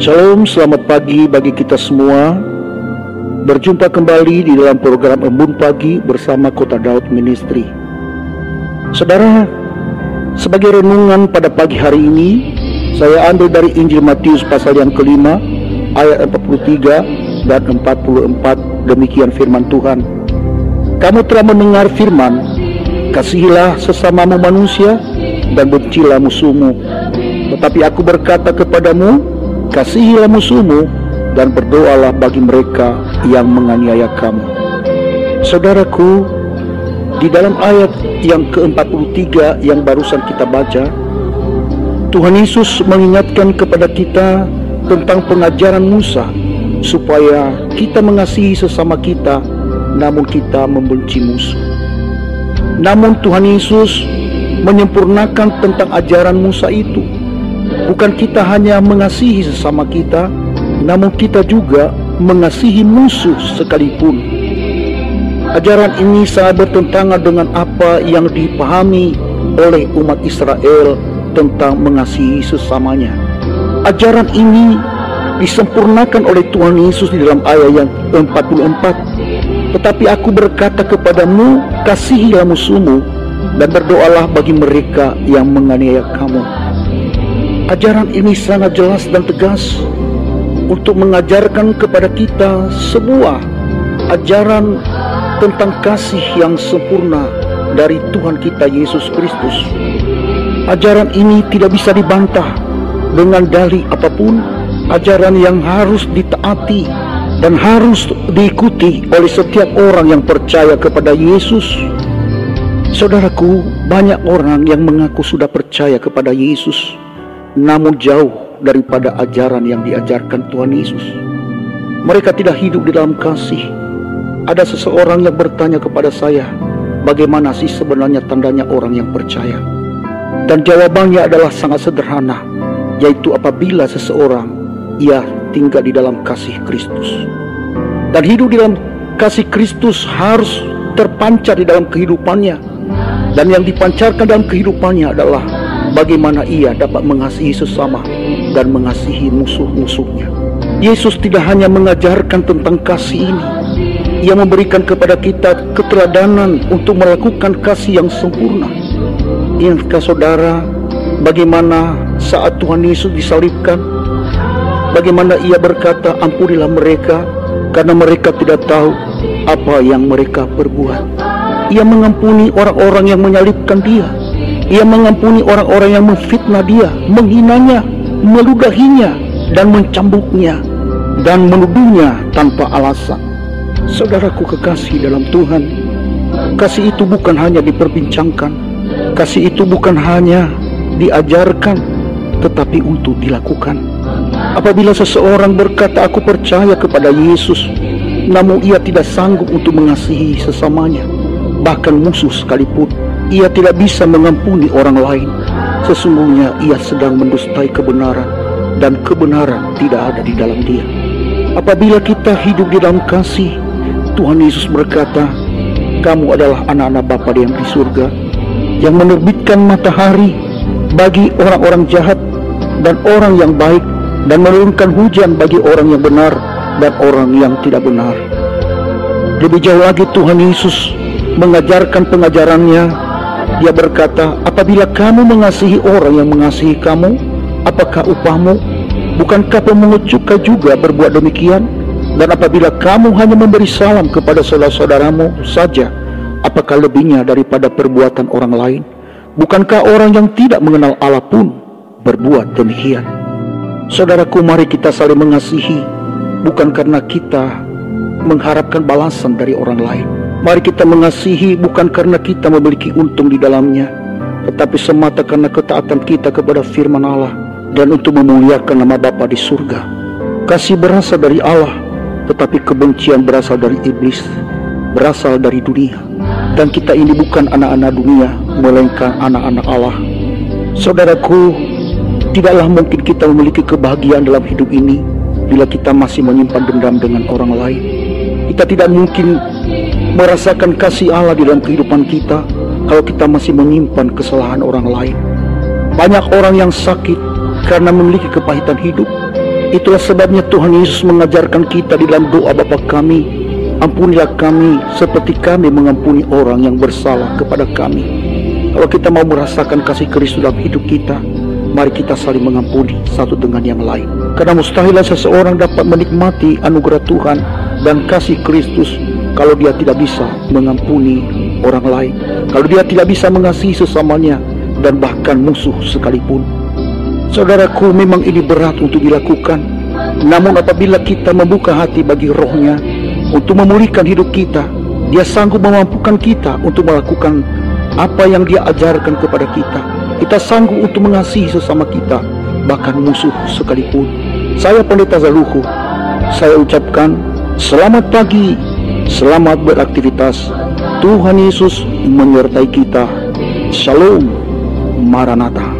Shalom, selamat pagi bagi kita semua. Berjumpa kembali di dalam program Embun Pagi bersama Kota Daud Ministry. Saudara, sebagai renungan pada pagi hari ini, saya ambil dari Injil Matius pasal yang kelima, ayat 43 dan 44. Demikian firman Tuhan. Kamu telah mendengar firman, kasihilah sesamamu manusia dan bencilah musuhmu. Tetapi aku berkata kepadamu, kasihilah musuhmu dan berdoalah bagi mereka yang menganiaya kamu. Saudaraku, di dalam ayat yang ke-43 yang barusan kita baca, Tuhan Yesus mengingatkan kepada kita tentang pengajaran Musa supaya kita mengasihi sesama kita, namun kita membenci musuh. Namun Tuhan Yesus menyempurnakan tentang ajaran Musa itu. Bukan kita hanya mengasihi sesama kita, namun kita juga mengasihi musuh sekalipun. Ajaran ini sangat bertentangan dengan apa yang dipahami oleh umat Israel tentang mengasihi sesamanya. Ajaran ini disempurnakan oleh Tuhan Yesus di dalam ayat yang 44. Tetapi aku berkata kepadamu, kasihilah musuhmu dan berdoalah bagi mereka yang menganiaya kamu. Ajaran ini sangat jelas dan tegas untuk mengajarkan kepada kita sebuah ajaran tentang kasih yang sempurna dari Tuhan kita Yesus Kristus. Ajaran ini tidak bisa dibantah dengan dalih apapun. Ajaran yang harus ditaati dan harus diikuti oleh setiap orang yang percaya kepada Yesus. Saudaraku, banyak orang yang mengaku sudah percaya kepada Yesus, namun jauh daripada ajaran yang diajarkan Tuhan Yesus. Mereka tidak hidup di dalam kasih. Ada seseorang yang bertanya kepada saya, bagaimana sih sebenarnya tandanya orang yang percaya? Dan jawabannya adalah sangat sederhana, yaitu apabila seseorang ia tinggal di dalam kasih Kristus. Dan hidup di dalam kasih Kristus harus terpancar di dalam kehidupannya. Dan yang dipancarkan dalam kehidupannya adalah bagaimana ia dapat mengasihi sesama dan mengasihi musuh-musuhnya. Yesus tidak hanya mengajarkan tentang kasih ini, Ia memberikan kepada kita keteladanan untuk melakukan kasih yang sempurna. Ingatkah saudara bagaimana saat Tuhan Yesus disalibkan, bagaimana Ia berkata, ampunilah mereka karena mereka tidak tahu apa yang mereka perbuat. Ia mengampuni orang-orang yang menyalibkan Dia. Ia mengampuni orang-orang yang memfitnah Dia, menghinanya, meludahinya, dan mencambuknya, dan menuduhnya tanpa alasan. Saudaraku kekasih dalam Tuhan, kasih itu bukan hanya diperbincangkan, kasih itu bukan hanya diajarkan, tetapi untuk dilakukan. Apabila seseorang berkata, aku percaya kepada Yesus, namun ia tidak sanggup untuk mengasihi sesamanya, bahkan musuh sekalipun, ia tidak bisa mengampuni orang lain, sesungguhnya ia sedang mendustai kebenaran, dan kebenaran tidak ada di dalam dia. Apabila kita hidup di dalam kasih, Tuhan Yesus berkata, kamu adalah anak-anak Bapa yang di surga, yang menerbitkan matahari bagi orang-orang jahat dan orang yang baik, dan menurunkan hujan bagi orang yang benar dan orang yang tidak benar. Lebih jauh lagi Tuhan Yesus mengajarkan pengajarannya. Dia berkata, apabila kamu mengasihi orang yang mengasihi kamu, apakah upahmu? Bukankah pemungut cukai juga berbuat demikian? Dan apabila kamu hanya memberi salam kepada saudara-saudaramu saja, apakah lebihnya daripada perbuatan orang lain? Bukankah orang yang tidak mengenal Allah pun berbuat demikian? Saudaraku, mari kita saling mengasihi, bukan karena kita mengharapkan balasan dari orang lain. Mari kita mengasihi bukan karena kita memiliki untung di dalamnya, tetapi semata karena ketaatan kita kepada firman Allah dan untuk memuliakan nama Bapa di surga. Kasih berasal dari Allah, tetapi kebencian berasal dari iblis, berasal dari dunia. Dan kita ini bukan anak-anak dunia, melainkan anak-anak Allah. Saudaraku, tidaklah mungkin kita memiliki kebahagiaan dalam hidup ini bila kita masih menyimpan dendam dengan orang lain. Kita tidak mungkin merasakan kasih Allah di dalam kehidupan kita kalau kita masih menyimpan kesalahan orang lain. Banyak orang yang sakit karena memiliki kepahitan hidup. Itulah sebabnya Tuhan Yesus mengajarkan kita di dalam doa Bapa kami, ampunilah kami seperti kami mengampuni orang yang bersalah kepada kami. Kalau kita mau merasakan kasih Kristus dalam hidup kita, mari kita saling mengampuni satu dengan yang lain. Karena mustahillah seseorang dapat menikmati anugerah Tuhan dan kasih Kristus kalau dia tidak bisa mengampuni orang lain, kalau dia tidak bisa mengasihi sesamanya dan bahkan musuh sekalipun. Saudaraku, memang ini berat untuk dilakukan. Namun apabila kita membuka hati bagi Roh-Nya untuk memulihkan hidup kita, Dia sanggup memampukan kita untuk melakukan apa yang Dia ajarkan kepada kita. Kita sanggup untuk mengasihi sesama kita, bahkan musuh sekalipun. Saya Pendeta Zaluhu, saya ucapkan selamat pagi, selamat beraktivitas. Tuhan Yesus menyertai kita. Shalom, Maranatha.